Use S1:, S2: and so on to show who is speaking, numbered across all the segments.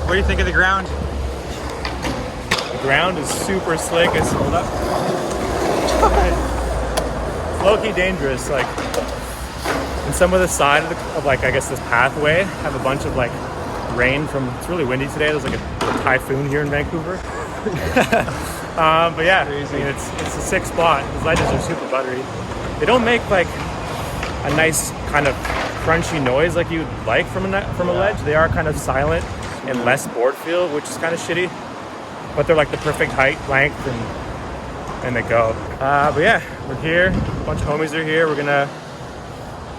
S1: What do you think of the ground?
S2: The ground is super slick. It's hold up. It's low-key dangerous. Like, and some of the side of like I guess this pathway have a bunch of like rain from. It's really windy today. There's like a typhoon here in Vancouver. But yeah, I mean, it's a sick spot. These ledges are super buttery. They don't make like a nice kind of crunchy noise like you'd like from a ledge. They are kind of silent and less board feel, which is kind of shitty. But they're like the perfect height, length, and they go. But yeah, we're here. A bunch of homies are here. We're gonna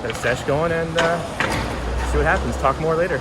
S2: get a sesh going and see what happens. Talk more later.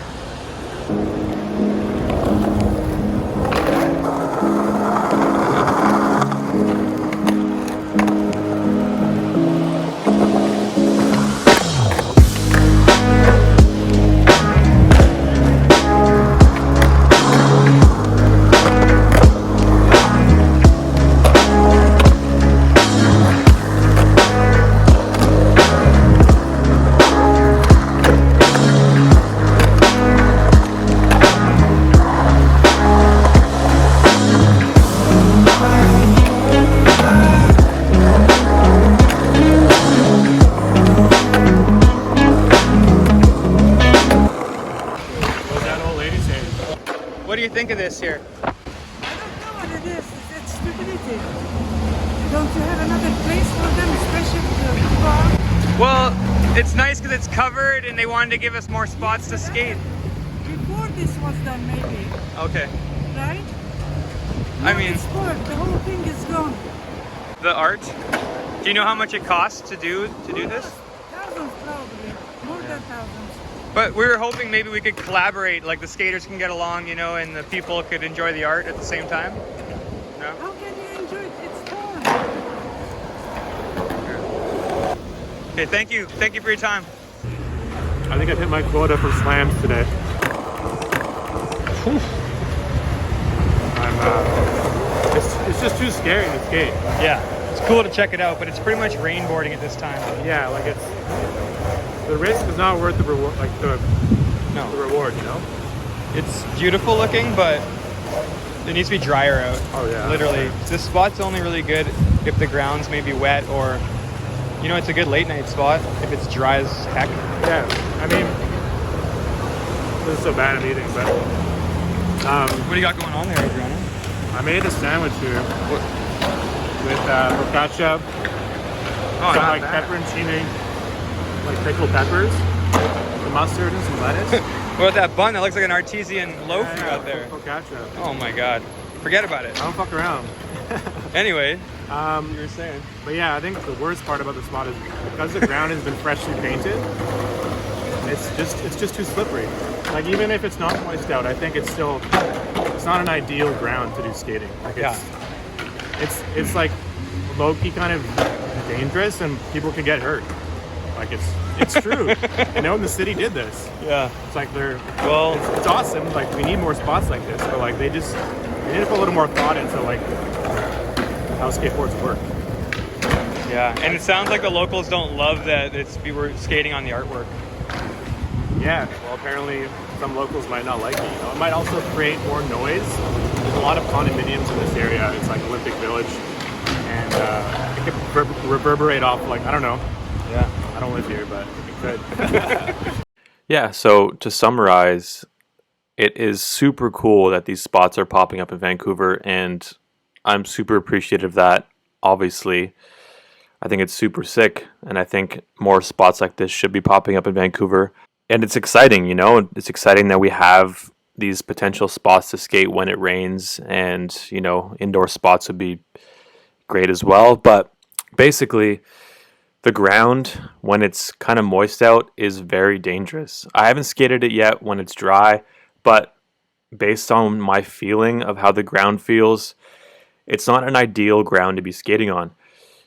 S1: What do you think of this here?
S3: I don't know what it is. It's stupidity. Don't you have another place for them, especially the bar?
S1: Well, it's nice because it's covered and they wanted to give us more spots to skate.
S3: Before this was done, maybe.
S1: Okay.
S3: Right?
S1: I
S3: Now
S1: mean,
S3: it's spoiled. The whole thing is gone.
S1: the art. Do you know how much it costs to do this?
S3: Thousands, probably. More than thousands.
S1: But we were hoping maybe we could collaborate, like the skaters can get along, you know, and the people could enjoy the art at the same time. No?
S3: How can you enjoy it? It's torn.
S1: Okay, thank you. Thank you for your time.
S2: I think I've hit my quota for slams today. It's just too scary to skate.
S1: Yeah, it's cool to check it out, but it's pretty much rainboarding at this time.
S2: Yeah, like the risk is not worth the reward. Like the reward, you know.
S1: It's beautiful looking, but it needs to be drier out.
S2: Oh yeah.
S1: Literally, this spot's only really good if the ground's maybe wet or, you know, it's a good late night spot if it's dry as heck.
S2: Yeah, I mean, this is so bad I'm eating, but
S1: What do you got going on there, Adriano?
S2: I made a sandwich here with focaccia,
S1: Oh,
S2: some
S1: not
S2: like
S1: bad.
S2: pepperoncini, like pickled peppers, some mustard and some lettuce.
S1: What about that bun? That looks like an artesian loaf you
S2: Yeah,
S1: got there.
S2: Focaccia.
S1: Oh my god. Forget about it.
S2: I don't fuck around.
S1: Anyway, you were saying.
S2: But yeah, I think the worst part about the spot is because the ground has been freshly painted, it's just too slippery. Like even if it's not moist out, I think it's not an ideal ground to do skating. Like it's like low key kind of dangerous and people can get hurt. Like it's true. You know, and the city did this.
S1: Yeah.
S2: It's like
S1: Well,
S2: it's awesome. Like we need more spots like this, but like they need to put a little more thought into like how skateboards work.
S1: yeah. And it sounds like the locals don't love that we were skating on the artwork.
S2: Yeah, well, apparently some locals might not like it. You know, it might also create more noise. There's a lot of condominiums in this area. It's like Olympic Village, and it could reverberate off. Like I don't know.
S1: Yeah.
S2: I don't live here, but it could.
S4: Yeah, so to summarize, it is super cool that these spots are popping up in Vancouver, and I'm super appreciative of that, obviously. I think it's super sick, and I think more spots like this should be popping up in Vancouver. And it's exciting, you know, it's exciting that we have these potential spots to skate when it rains, and, you know, indoor spots would be great as well. But basically, the ground, when it's kind of moist out, is very dangerous. I haven't skated it yet when it's dry, but based on my feeling of how the ground feels, it's not an ideal ground to be skating on.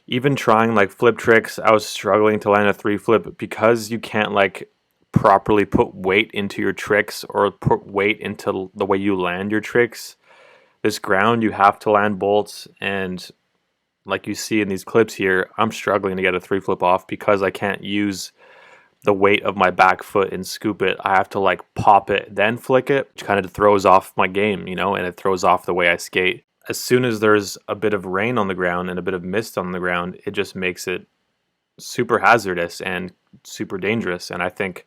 S4: Even trying like flip tricks, I was struggling to land a 3-flip because you can't like properly put weight into your tricks or put weight into the way you land your tricks. This ground, you have to land bolts, and like you see in these clips here, I'm struggling to get a 3-flip off because I can't use the weight of my back foot and scoop it. I have to like pop it, then flick it, which kind of throws off my game, you know, and it throws off the way I skate. As soon as there's a bit of rain on the ground and a bit of mist on the ground, it just makes it super hazardous and super dangerous. And I think,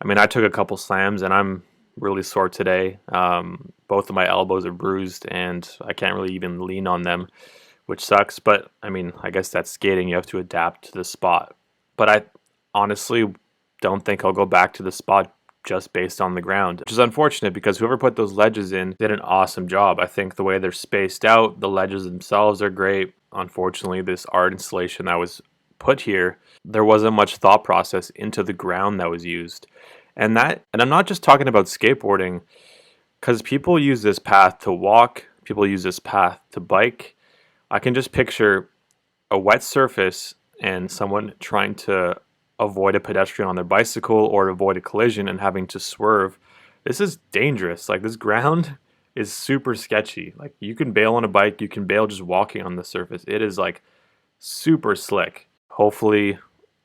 S4: I mean, I took a couple slams and I'm really sore today. Both of my elbows are bruised and I can't really even lean on them, which sucks. But I mean, I guess that's skating. You have to adapt to the spot. But I honestly don't think I'll go back to the spot just based on the ground, which is unfortunate because whoever put those ledges in did an awesome job. I think the way they're spaced out, the ledges themselves are great. Unfortunately, this art installation that was put here, there wasn't much thought process into the ground that was used. And I'm not just talking about skateboarding, because people use this path to walk, people use this path to bike. I can just picture a wet surface and someone trying to avoid a pedestrian on their bicycle or avoid a collision and having to swerve. This is dangerous. Like, this ground is super sketchy. Like, you can bail on a bike, you can bail just walking on the surface. It is like super slick. Hopefully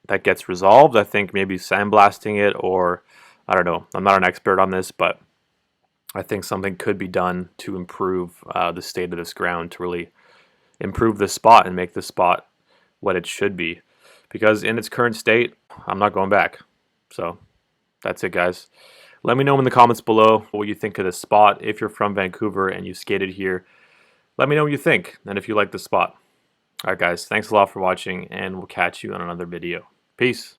S4: that gets resolved. I think maybe sandblasting it, or I don't know. I'm not an expert on this, but I think something could be done to improve the state of this ground, to really improve the spot and make the spot what it should be. Because in its current state, I'm not going back. So that's it, guys. Let me know in the comments below what you think of this spot. If you're from Vancouver and you skated here, let me know what you think and if you like the spot. All right, guys, thanks a lot for watching, and we'll catch you on another video. Peace.